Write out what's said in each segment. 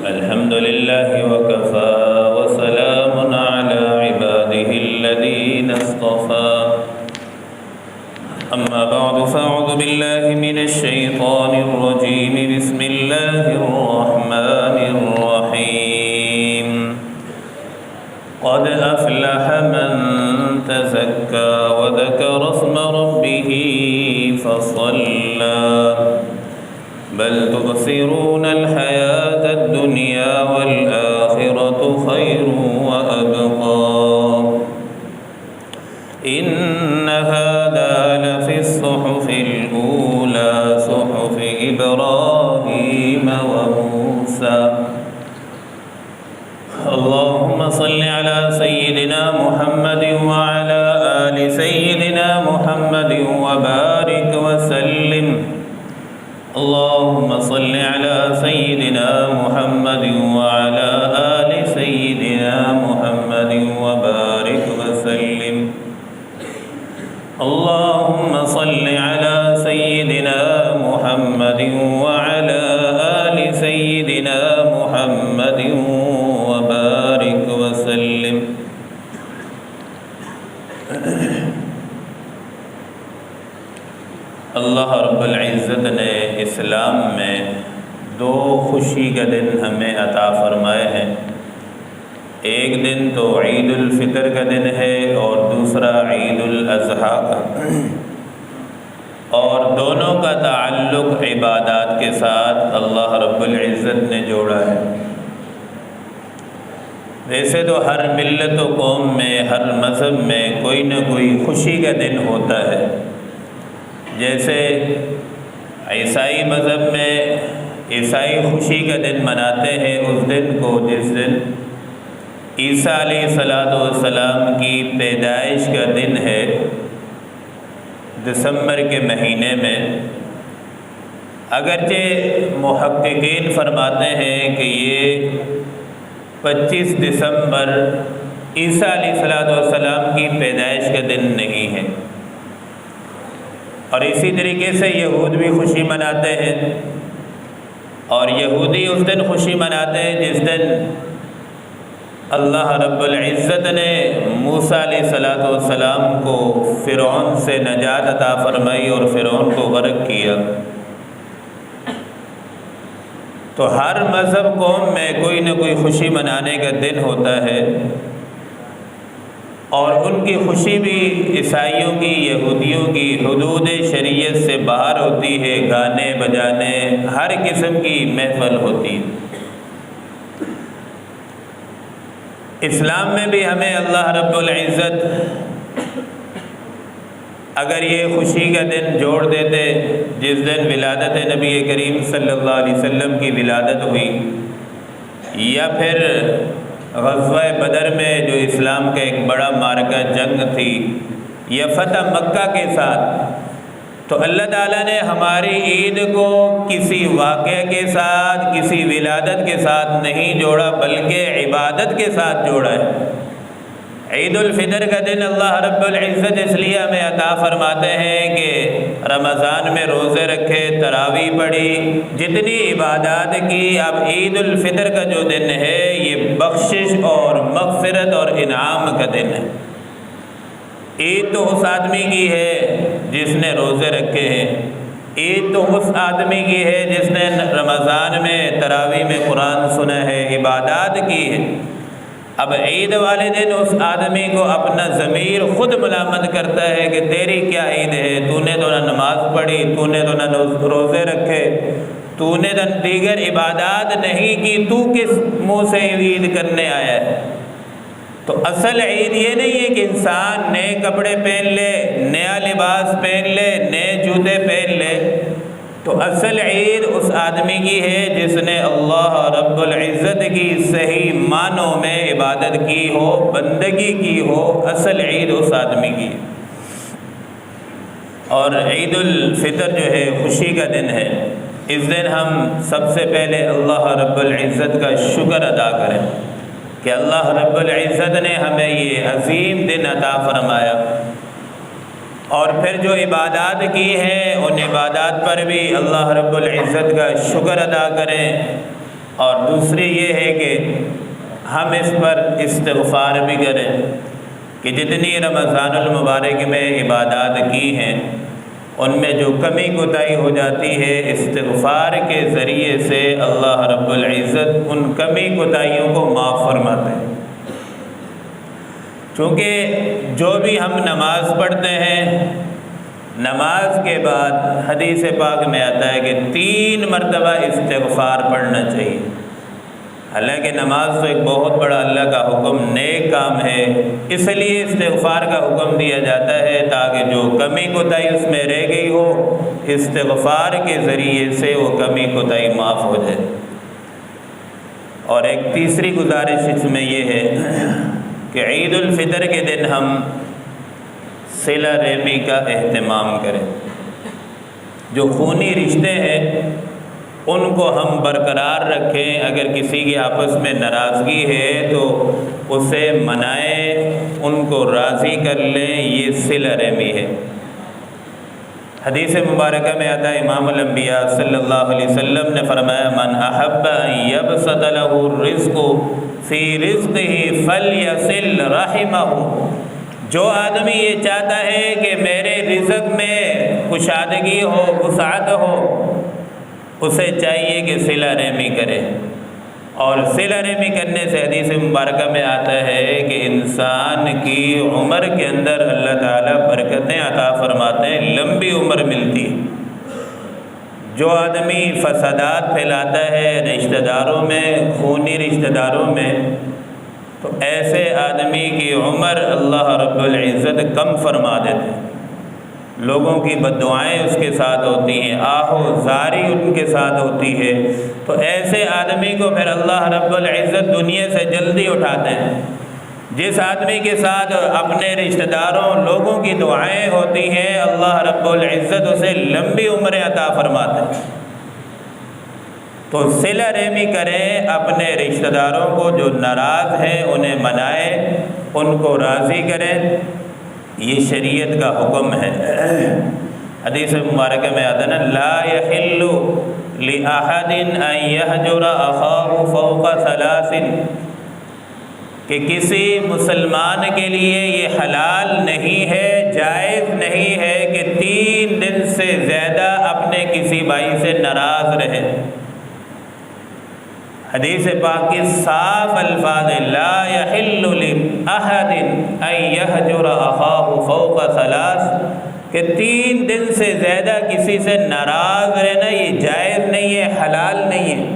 الحمد لله وكفى وسلام على عباده الذين اصطفى أما بعد فأعوذ بالله من الشيطان الرجيم بسم الله الرحمن الرحيم قد أفلح من تزكى وذكر اسم ربه فصلى بل تؤثرون الحياة الدنيا والآخرة خير وأبقى إن هذا لفي الصحف الأولى صحف إبراهيم وموسى اللهم صل على سيدنا محمد وعلى آل سيدنا محمد وبارك وسلم اللهم صل على سيدنا محمد وعلى آل سيدنا محمد وبارك وسلم اللهم صل على سيدنا محمد وعلى آل سيدنا محمد وبارك وسلم اللہ رب العزت نے اسلام میں دو خوشی کا دن ہمیں عطا فرمائے ہیں۔ ایک دن تو عید الفطر کا دن ہے اور دوسرا عید الاضحیٰ کا، اور دونوں کا تعلق عبادات کے ساتھ اللہ رب العزت نے جوڑا ہے۔ ویسے تو ہر ملت و قوم میں، ہر مذہب میں کوئی نہ کوئی خوشی کا دن ہوتا ہے۔ جیسے عیسائی مذہب میں عیسائی خوشی کا دن مناتے ہیں اس دن کو جس دن عیسیٰ علیہ السلام کی پیدائش کا دن ہے، دسمبر کے مہینے میں۔ اگرچہ محققین فرماتے ہیں کہ یہ 25 دسمبر عیسیٰ علیہ السلام کی پیدائش کا دن نہیں ہے، اور اسی طریقے سے یہود بھی خوشی مناتے ہیں، اور یہودی اس دن خوشی مناتے ہیں جس دن اللہ رب العزت نے موسیٰ علیہ السلام کو فرعون سے نجات عطا فرمائی اور فرعون کو غرق کیا۔ تو ہر مذہب قوم میں کوئی نہ کوئی خوشی منانے کا دن ہوتا ہے، اور ان کی خوشی بھی عیسائیوں کی، یہودیوں کی حدود شریعت سے باہر ہوتی ہے۔ گانے بجانے، ہر قسم کی محفل ہوتی ہے۔ اسلام میں بھی ہمیں اللہ رب العزت اگر یہ خوشی کا دن جوڑ دیتے جس دن ولادت نبی کریم صلی اللہ علیہ وسلم کی ولادت ہوئی، یا پھر غزوہ بدر میں جو اسلام کا ایک بڑا معرکہ جنگ تھی، یا فتح مکہ کے ساتھ، تو اللہ تعالیٰ نے ہماری عید کو کسی واقعے کے ساتھ، کسی ولادت کے ساتھ نہیں جوڑا، بلکہ عبادت کے ساتھ جوڑا ہے۔ عید الفطر کا دن اللہ رب العزت اس لیے ہمیں عطا فرماتے ہیں کہ رمضان میں روزے رکھے، تراویح پڑھی، جتنی عبادات کی، اب عید الفطر کا جو دن ہے یہ بخشش اور مغفرت اور انعام کا دن ہے۔ عید تو اس آدمی کی ہے جس نے روزے رکھے ہیں، عید تو اس آدمی کی ہے جس نے رمضان میں تراویح میں قرآن سنا ہے، عبادات کی ہے۔ اب عید والے دن اس آدمی کو اپنا ضمیر خود ملامت کرتا ہے کہ تیری کیا عید ہے، تو نے تو نہ نماز پڑھی، تو نے تو نہ روزے رکھے، تو نے تو دیگر عبادات نہیں کی، تو کس منہ سے عید کرنے آیا ہے؟ تو اصل عید یہ نہیں ہے کہ انسان نئے کپڑے پہن لے، نیا لباس پہن لے، نئے جوتے پہن لے۔ تو اصل عید اس آدمی کی ہے جس نے اللہ رب العزت کی صحیح معنوں میں عبادت کی ہو، بندگی کی ہو، اصل عید اس آدمی کی ہے۔ اور عید الفطر جو ہے خوشی کا دن ہے۔ اس دن ہم سب سے پہلے اللہ رب العزت کا شکر ادا کریں کہ اللہ رب العزت نے ہمیں یہ عظیم دن عطا فرمایا۔ اور پھر جو عبادات کی ہیں ان عبادات پر بھی اللہ رب العزت کا شکر ادا کریں، اور دوسری یہ ہے کہ ہم اس پر استغفار بھی کریں کہ جتنی رمضان المبارک میں عبادات کی ہیں ان میں جو کمی کوتاہی ہو جاتی ہے، استغفار کے ذریعے سے اللہ رب العزت ان کمی کوتاہیوں کو معاف فرماتے ہیں۔ چونکہ جو بھی ہم نماز پڑھتے ہیں، نماز کے بعد حدیث پاک میں آتا ہے کہ 3 مرتبہ استغفار پڑھنا چاہیے۔ حالانکہ نماز تو ایک بہت بڑا اللہ کا حکم، نیک کام ہے، اس لیے استغفار کا حکم دیا جاتا ہے تاکہ جو کمی کوتاہی اس میں رہ گئی ہو، استغفار کے ذریعے سے وہ کمی کوتاہی معاف ہو جائے۔ اور ایک تیسری گزارش اس میں یہ ہے کہ عید الفطر کے دن ہم صلہ رحمی کا اہتمام کریں۔ جو خونی رشتے ہیں ان کو ہم برقرار رکھیں، اگر کسی کی آپس میں ناراضگی ہے تو اسے منائیں، ان کو راضی کر لیں، یہ صلہ رحمی ہے۔ حدیث مبارکہ میں آتا ہے امام الانبیاء صلی اللہ علیہ وسلم نے فرمایا من احب ان یبسط له الرزق فی رزقه فلیصل رحمہ، جو آدمی یہ چاہتا ہے کہ میرے رزق میں کشادگی ہو، وسعت ہو، اسے چاہیے کہ صلہ رحمی کرے۔ اور صلہ رحمی کرنے سے حدیث مبارکہ میں آتا ہے کہ انسان کی عمر کے اندر اللہ تعالیٰ برکتیں عطا فرماتے ہیں، لمبی عمر ملتی ہے۔ جو آدمی فسادات پھیلاتا ہے رشتہ داروں میں، خونی رشتہ داروں میں، تو ایسے آدمی کی عمر اللہ رب العزت کم فرما دیتے ہیں۔ لوگوں کی بددعائیں اس کے ساتھ ہوتی ہیں، آہ و زاری ان کے ساتھ ہوتی ہے، تو ایسے آدمی کو پھر اللہ رب العزت دنیا سے جلدی اٹھاتے ہیں۔ جس آدمی کے ساتھ اپنے رشتہ داروں، لوگوں کی دعائیں ہوتی ہیں، اللہ رب العزت اسے لمبی عمریں عطا فرماتے ہیں۔ تو صلہ رحمی کریں، اپنے رشتہ داروں کو جو ناراض ہیں انہیں منائیں، ان کو راضی کریں، یہ شریعت کا حکم ہے۔ حدیث مبارکہ میں آتا ہے نا لا یحل لأحد ان یہجر اخاہ فوق 3، کہ کسی مسلمان کے لیے یہ حلال نہیں ہے، جائز نہیں ہے کہ 3 دن سے زیادہ اپنے کسی بھائی سے ناراض رہے۔ حدیث پاک کی صاف الفاظ لا یحل لأحد ان یہجر اخاہ فوق 3، کہ 3 دن سے زیادہ کسی سے ناراض رہنا یہ جائز نہیں ہے، حلال نہیں ہے۔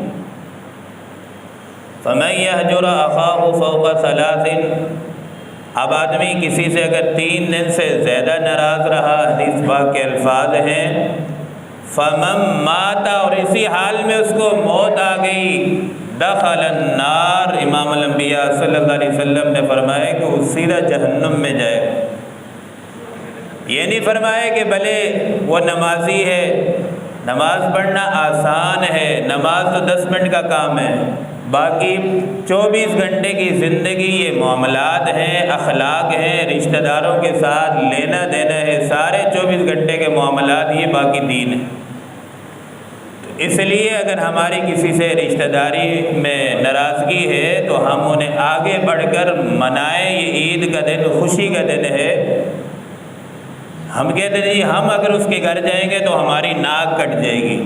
فمن یہجر اخاہ فوق 3، اب آدمی کسی سے اگر 3 دن سے زیادہ ناراض رہا، حدیث پاک کے الفاظ ہیں فمن مات، اور اسی حال میں اس کو موت آ گئی، دخل النار، امام الانبیاء صلی اللہ علیہ وسلم نے فرمایا کہ وہ سیدھا جہنم میں جائے گا۔ یہ نہیں فرمایا کہ بھلے وہ نمازی ہے، نماز پڑھنا آسان ہے، نماز تو 10 منٹ کا کام ہے، باقی 24 گھنٹے کی زندگی یہ معاملات ہیں، اخلاق ہیں، رشتہ داروں کے ساتھ لینا دینا ہے، سارے 24 گھنٹے کے معاملات، یہ باقی دین ہے۔ اس لیے اگر ہماری کسی سے رشتہ داری میں ناراضگی ہے تو ہم انہیں آگے بڑھ کر منائیں، یہ عید کا دن خوشی کا دن ہے۔ ہم کہتے ہیں جی ہم اگر اس کے گھر جائیں گے تو ہماری ناک کٹ جائے گی،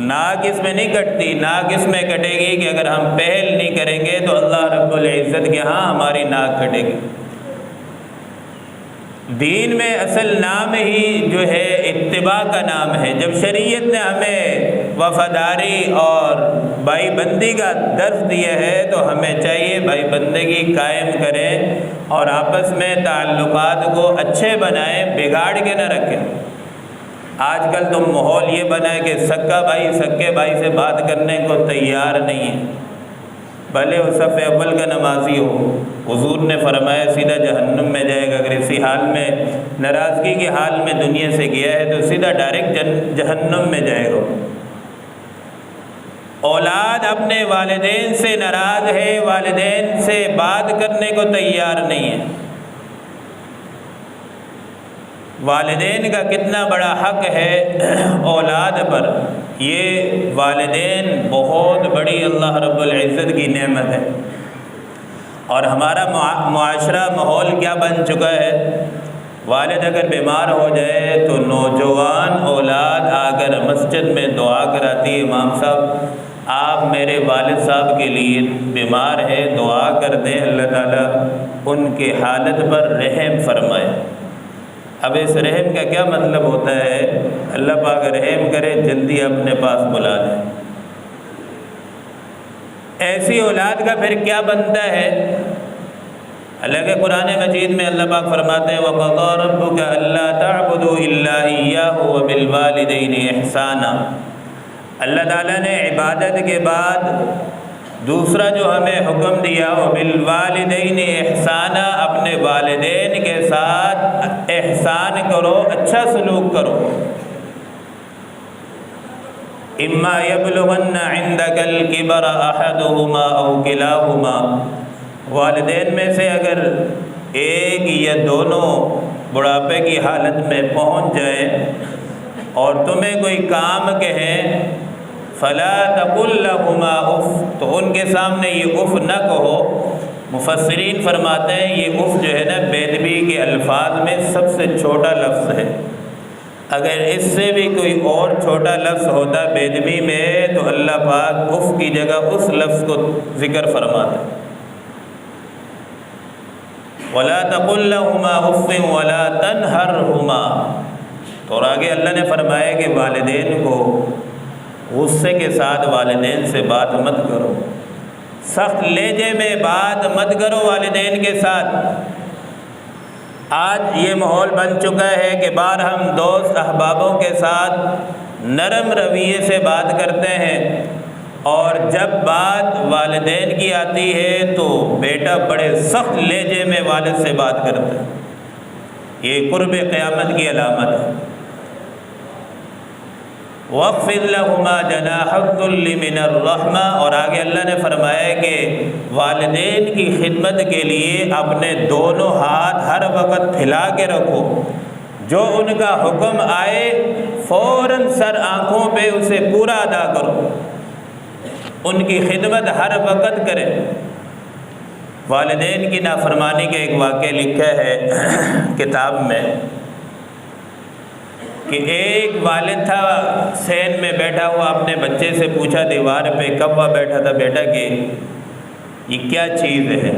ناک اس میں نہیں کٹتی، ناک اس میں کٹے گی کہ اگر ہم پہل نہیں کریں گے تو اللہ رب العزت کے ہاں ہماری ناک کٹے گی۔ دین میں اصل نام ہی جو ہے اتباع کا نام ہے۔ جب شریعت نے ہمیں وفاداری اور بھائی بندی کا درس دیا ہے تو ہمیں چاہیے بھائی بندگی قائم کریں اور آپس میں تعلقات کو اچھے بنائیں، بگاڑ کے نہ رکھیں۔ آج کل تو ماحول یہ بنا ہے کہ سکا بھائی سکے بھائی سے بات کرنے کو تیار نہیں ہے، بھلے وہ صف اول کا نمازی ہو۔ حضور نے فرمایا سیدھا جہنم میں جائے گا۔ اگر اسی حال میں ناراضگی کے حال میں دنیا سے گیا ہے تو سیدھا ڈائریکٹ جہنم میں جائے گا۔ اولاد اپنے والدین سے ناراض ہے، والدین سے بات کرنے کو تیار نہیں ہے، والدین کا کتنا بڑا حق ہے اولاد پر، یہ والدین بہت بڑی اللہ رب العزت کی نعمت ہے۔ اور ہمارا معاشرہ ماحول کیا بن چکا ہے، والد اگر بیمار ہو جائے تو نوجوان اولاد آ کر مسجد میں دعا کراتی ہے، امام صاحب آپ میرے والد صاحب کے لیے بیمار ہیں، دعا کر دیں اللہ تعالیٰ ان کے حالت پر رحم فرمائے۔ اب اس رحم کا کیا مطلب ہوتا ہے؟ اللہ پاک رحم کرے جلدی اپنے پاس بلا لیں۔ ایسی اولاد کا پھر کیا بنتا ہے؟ اللہ کے قرآن مجید میں اللہ پاک فرماتے ہیں وَقَضَىٰ رَبُّكَ أَلَّا تَعْبُدُوا إِلَّا إِيَّاهُ وَبِالْوَالِدَيْنِ إِحْسَانًا۔ اللہ تعالیٰ نے عبادت کے بعد دوسرا جو ہمیں حکم دیا وَبِالْوَالِدَيْنِ إِحْسَانًا، اپنے والدین کے ساتھ احسان کرو، اچھا سلوک کرو۔ اما یبلغن عندک الکبر احدہما او کلاہما، والدین میں سے اگر ایک یا دونوں بڑھاپے کی حالت میں پہنچ جائیں اور تمہیں کوئی کام کہیں فلا تقل لہما اف، تو ان کے سامنے یہ اف نہ کہو۔ مفسرین فرماتے ہیں یہ اف جو ہے نا بے ادبی کے الفاظ میں سب سے چھوٹا لفظ ہے، اگر اس سے بھی کوئی اور چھوٹا لفظ ہوتا بے ادبی میں تو اللہ پاک اف کی جگہ اس لفظ کو ذکر فرماتا۔ وَلَا تَقُلْ لَهُمَا أُفٍّ وَلَا تَنْهَرْهُمَا، تو اور آگے اللہ نے فرمایا کہ والدین کو غصے کے ساتھ والدین سے بات مت کرو، سخت لہجے میں بات مت کرو والدین کے ساتھ۔ آج یہ ماحول بن چکا ہے کہ بار ہم دوست احبابوں کے ساتھ نرم رویے سے بات کرتے ہیں، اور جب بات والدین کی آتی ہے تو بیٹا بڑے سخت لہجے میں والد سے بات کرتا ہے، یہ قرب قیامت کی علامت ہے۔ وَاخْفِضْ لَهُمَا جَنَاحَ الذُّلِّ مِنَ الرَّحْمَةِ، اور آگے اللہ نے فرمایا کہ والدین کی خدمت کے لیے اپنے دونوں ہاتھ ہر وقت پھیلا کے رکھو، جو ان کا حکم آئے فوراً سر آنکھوں پہ اسے پورا ادا کرو، ان کی خدمت ہر وقت کرے۔ والدین کی نافرمانی کا ایک واقعہ لکھا ہے کتاب میں کہ ایک والد تھا سین میں بیٹھا ہوا، اپنے بچے سے پوچھا دیوار پہ کوا بیٹھا تھا بیٹا کہ یہ کیا چیز ہے؟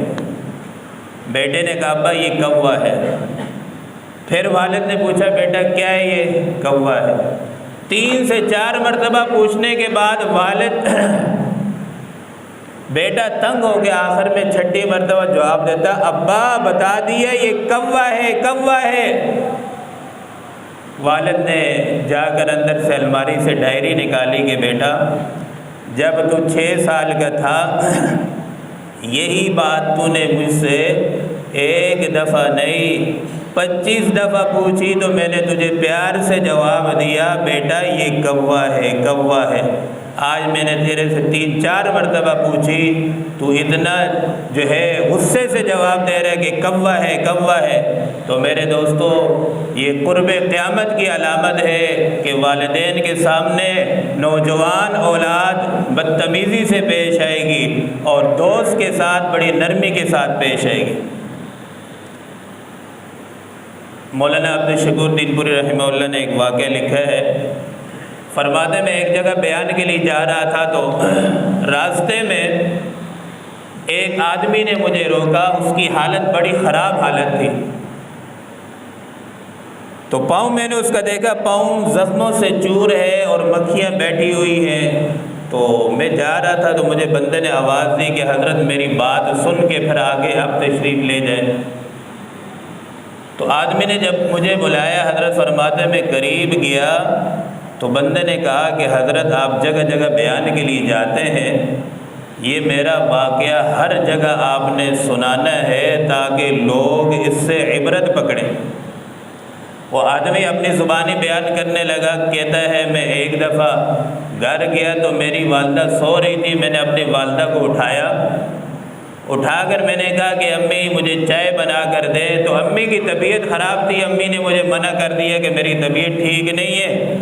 بیٹے نے کہا ابا یہ کوا ہے۔ پھر والد نے پوچھا بیٹا کیا ہے؟ یہ کوا ہے۔ 3 سے 4 مرتبہ پوچھنے کے بعد والد بیٹا تنگ ہو گیا، آخر میں 6ٹھی مرتبہ جواب دیتا ابا بتا دیا یہ کوا ہے، کوا ہے۔ والد نے جا کر اندر سے الماری سے ڈائری نکالی کہ بیٹا جب تو 6 سال کا تھا یہی بات تو نے مجھ سے 1 دفعہ نہیں 25 دفعہ پوچھی تو میں نے تجھے پیار سے جواب دیا بیٹا یہ کوا ہے، کوا ہے۔ آج میں نے تیرے سے 3-4 مرتبہ پوچھی، تو اتنا جو ہے غصے سے جواب دے رہا ہے کہ کوا ہے، کوا ہے۔ تو میرے دوستو یہ قرب قیامت کی علامت ہے کہ والدین کے سامنے نوجوان اولاد بدتمیزی سے پیش آئے گی اور دوست کے ساتھ بڑی نرمی کے ساتھ پیش آئے گی۔ مولانا عبدالشکور دین پوری رحمہ اللہ نے ایک واقعہ لکھا ہے، فرماتے میں ایک جگہ بیان کے لیے جا رہا تھا تو راستے میں ایک آدمی نے مجھے روکا، اس کی حالت بڑی خراب حالت تھی، تو پاؤں میں نے اس کا دیکھا پاؤں زخموں سے چور ہے اور مکھیاں بیٹھی ہوئی ہیں۔ تو میں جا رہا تھا تو مجھے بندے نے آواز دی کہ حضرت میری بات سن کے پھر آگے آپ تشریف لے جائیں۔ تو آدمی نے جب مجھے بلایا حضرت فرماتے میں قریب گیا تو بندے نے کہا کہ حضرت آپ جگہ جگہ بیان کے لیے جاتے ہیں، یہ میرا واقعہ ہر جگہ آپ نے سنانا ہے تاکہ لوگ اس سے عبرت پکڑیں۔ وہ آدمی اپنی زبانی بیان کرنے لگا، کہتا ہے میں ایک دفعہ گھر گیا تو میری والدہ سو رہی تھی، میں نے اپنی والدہ کو اٹھایا اٹھا کر میں نے کہا کہ امی مجھے چائے بنا کر دے، تو امی کی طبیعت خراب تھی، امی نے مجھے منع کر دیا کہ میری طبیعت ٹھیک نہیں ہے۔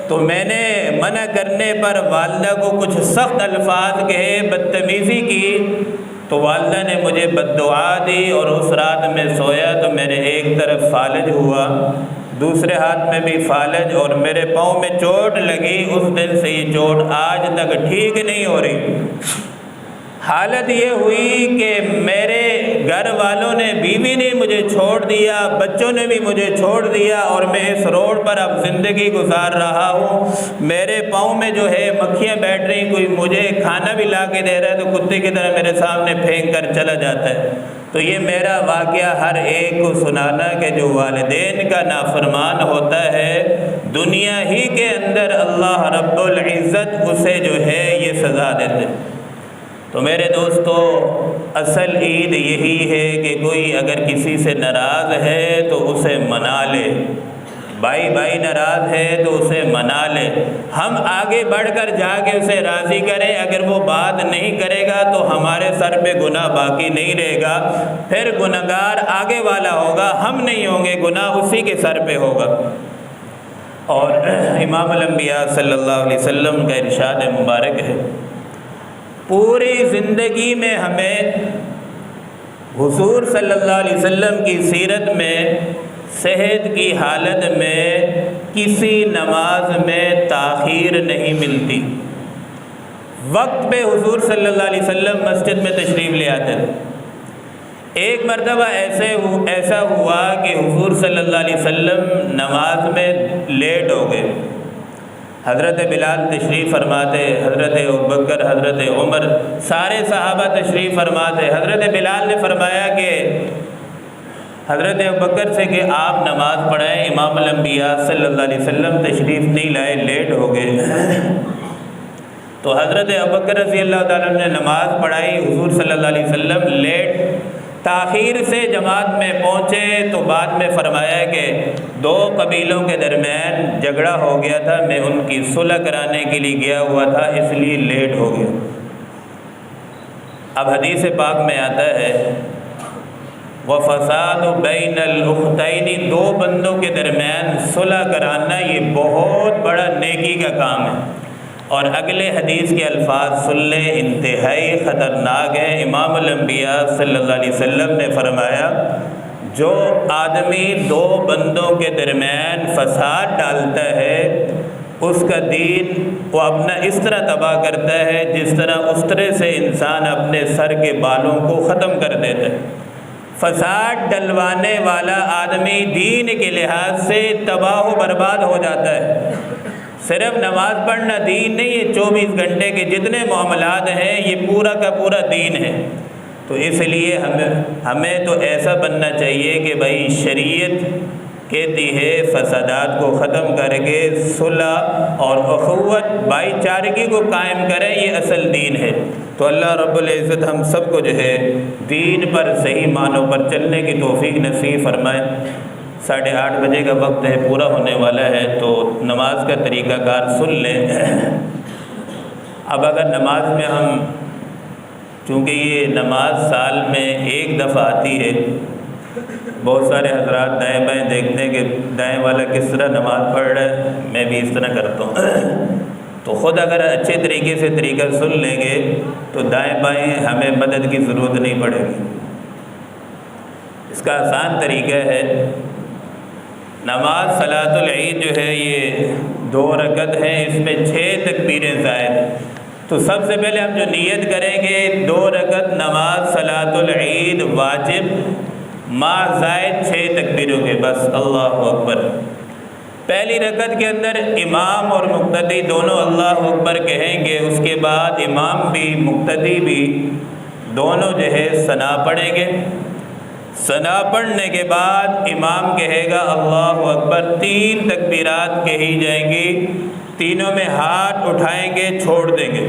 تو میں نے منع کرنے پر والدہ کو کچھ سخت الفاظ کہے، بدتمیزی کی، تو والدہ نے مجھے بد دعا دی، اور اس رات میں سویا تو میرے ایک طرف فالج ہوا، دوسرے ہاتھ میں بھی فالج، اور میرے پاؤں میں چوٹ لگی۔ اس دن سے یہ چوٹ آج تک ٹھیک نہیں ہو رہی۔ حالت یہ ہوئی کہ میرے گھر والوں نے، بیوی نے مجھے چھوڑ دیا، بچوں نے بھی مجھے چھوڑ دیا، اور میں اس روڈ پر اب زندگی گزار رہا ہوں۔ میرے پاؤں میں جو ہے مکھیاں بیٹھ رہی، کوئی مجھے کھانا بھی لا کے دے رہا ہے تو کتے کی طرح میرے سامنے پھینک کر چلا جاتا ہے۔ تو یہ میرا واقعہ ہر ایک کو سنانا کہ جو والدین کا نافرمان ہوتا ہے، دنیا ہی کے اندر اللہ رب العزت اسے جو ہے یہ سزا دیتے۔ تو میرے دوستو، اصل عید یہی ہے کہ کوئی اگر کسی سے ناراض ہے تو اسے منا لے، بھائی ناراض ہے تو اسے منا لے، ہم آگے بڑھ کر جا کے اسے راضی کریں۔ اگر وہ بات نہیں کرے گا تو ہمارے سر پہ گناہ باقی نہیں رہے گا، پھر گناہگار آگے والا ہوگا، ہم نہیں ہوں گے، گناہ اسی کے سر پہ ہوگا۔ اور امام الانبیاء صلی اللہ علیہ وسلم کا ارشاد مبارک ہے، پوری زندگی میں ہمیں حضور صلی اللہ علیہ وسلم کی سیرت میں صحت کی حالت میں کسی نماز میں تاخیر نہیں ملتی۔ وقت پہ حضور صلی اللہ علیہ وسلم مسجد میں تشریف لے آتے تھے۔ ایک مرتبہ ایسا ہوا کہ حضور صلی اللہ علیہ وسلم نماز میں لیٹ ہو گئے۔ حضرت بلال تشریف فرماتے، حضرت ابوبکر، حضرت عمر، سارے صحابہ تشریف فرماتے۔ حضرت بلال نے فرمایا کہ حضرت ابوبکر سے کہ آپ نماز پڑھائیں، امام الانبیاء صلی اللہ علیہ وسلم تشریف نہیں لائے، لیٹ ہو گئے۔ تو حضرت ابوبکر رضی اللہ تعالیٰ نے نماز پڑھائی، حضور صلی اللہ علیہ وسلم لیٹ تاخیر سے جماعت میں پہنچے، تو بعد میں فرمایا کہ دو قبیلوں کے درمیان جھگڑا ہو گیا تھا، میں ان کی صلح کرانے کے لیے گیا ہوا تھا، اس لیے لیٹ ہو گیا۔ اب حدیث پاک میں آتا ہے وَفَسَادُ بَيْنَ الْأُخْتَيْنِ، دو بندوں کے درمیان صلح کرانا یہ بہت بڑا نیکی کا کام ہے۔ اور اگلے حدیث کے الفاظ سن لیں، انتہائی خطرناک ہیں۔ امام الانبیاء صلی اللہ علیہ وسلم نے فرمایا، جو آدمی دو بندوں کے درمیان فساد ڈالتا ہے، اس کا دین وہ اپنا اس طرح تباہ کرتا ہے جس طرح استرے سے انسان اپنے سر کے بالوں کو ختم کر دیتا ہے۔ فساد ڈلوانے والا آدمی دین کے لحاظ سے تباہ و برباد ہو جاتا ہے۔ صرف نماز پڑھنا دین نہیں ہے، 24 گھنٹے کے جتنے معاملات ہیں یہ پورا کا پورا دین ہے۔ تو اس لیے ہمیں تو ایسا بننا چاہیے کہ بھائی شریعت کہتی ہے فسادات کو ختم کر کے صلح اور اخوت بھائی چارگی کو قائم کریں، یہ اصل دین ہے۔ تو اللہ رب العزت ہم سب کو جو ہے دین پر صحیح معنوں پر چلنے کی توفیق نصیب فرمائے۔ 8:30 بجے کا وقت ہے، پورا ہونے والا ہے، تو نماز کا طریقہ کار سن لیں۔ اب اگر نماز میں ہم، چونکہ یہ نماز سال میں ایک دفعہ آتی ہے، بہت سارے حضرات دائیں بائیں دیکھتے ہیں کہ دائیں والا کس طرح نماز پڑھ رہا ہے، میں بھی اس طرح کرتا ہوں۔ تو خود اگر اچھے طریقے سے طریقہ سن لیں گے تو دائیں بائیں ہمیں مدد کی ضرورت نہیں پڑے گی۔ اس کا آسان طریقہ ہے، نماز صلاۃ العید جو ہے یہ 2 رکعت ہے، اس میں 6 تکبیریں زائد۔ تو سب سے پہلے ہم جو نیت کریں گے 2 رکعت نماز صلاۃ العید واجب ما زائد 6 تکبیروں کے، بس اللہ اکبر۔ پہلی رکعت کے اندر امام اور مقتدی دونوں اللہ اکبر کہیں گے، اس کے بعد امام بھی مقتدی بھی دونوں جو ہے ثنا پڑھیں گے۔ ثنا پڑھنے کے بعد امام کہے گا اللہ اکبر، 3 تکبیرات کہی جائیں گی، تینوں میں ہاتھ اٹھائیں گے، چھوڑ دیں گے،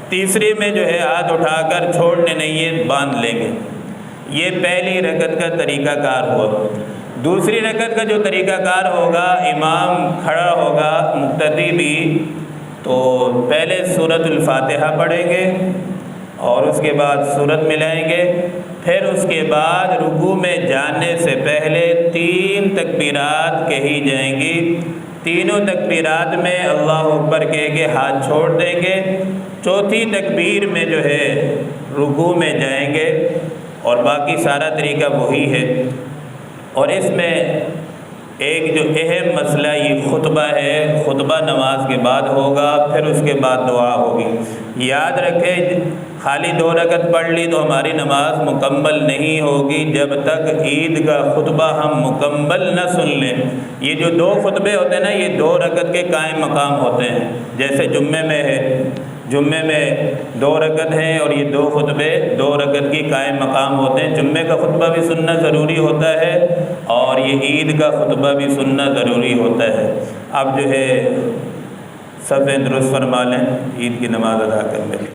تیسری میں جو ہے ہاتھ اٹھا کر چھوڑنے نہیں ہے، باندھ لیں گے۔ یہ پہلی رکعت کا طریقہ کار ہوا۔ دوسری رکعت کا جو طریقہ کار ہوگا، امام کھڑا ہوگا مقتدی بھی، تو پہلے سورۃ الفاتحہ پڑھیں گے، اور اس کے بعد سورت ملائیں گے۔ پھر اس کے بعد رکوع میں جانے سے پہلے 3 تکبیرات کہی جائیں گی۔ تینوں تکبیرات میں اللہ اکبر کہہ کے ہاتھ چھوڑ دیں گے۔ چوتھی تکبیر میں جو ہے رکوع میں جائیں گے، اور باقی سارا طریقہ وہی ہے۔ اور اس میں ایک جو اہم مسئلہ یہ خطبہ ہے، خطبہ نماز کے بعد ہوگا، پھر اس کے بعد دعا ہوگی۔ یاد رکھیں خالی 2 رکعت پڑھ لی تو ہماری نماز مکمل نہیں ہوگی جب تک عید کا خطبہ ہم مکمل نہ سن لیں۔ یہ جو 2 خطبے ہوتے ہیں نا، یہ 2 رکعت کے قائم مقام ہوتے ہیں۔ جیسے جمعے میں ہے، جمعے میں 2 رکعت ہیں اور یہ 2 خطبے 2 رکعت کی قائم مقام ہوتے ہیں۔ جمعے کا خطبہ بھی سننا ضروری ہوتا ہے اور یہ عید کا خطبہ بھی سننا ضروری ہوتا ہے۔ اب جو ہے صفیں درست فرما لیں، عید کی نماز ادا کر لیں۔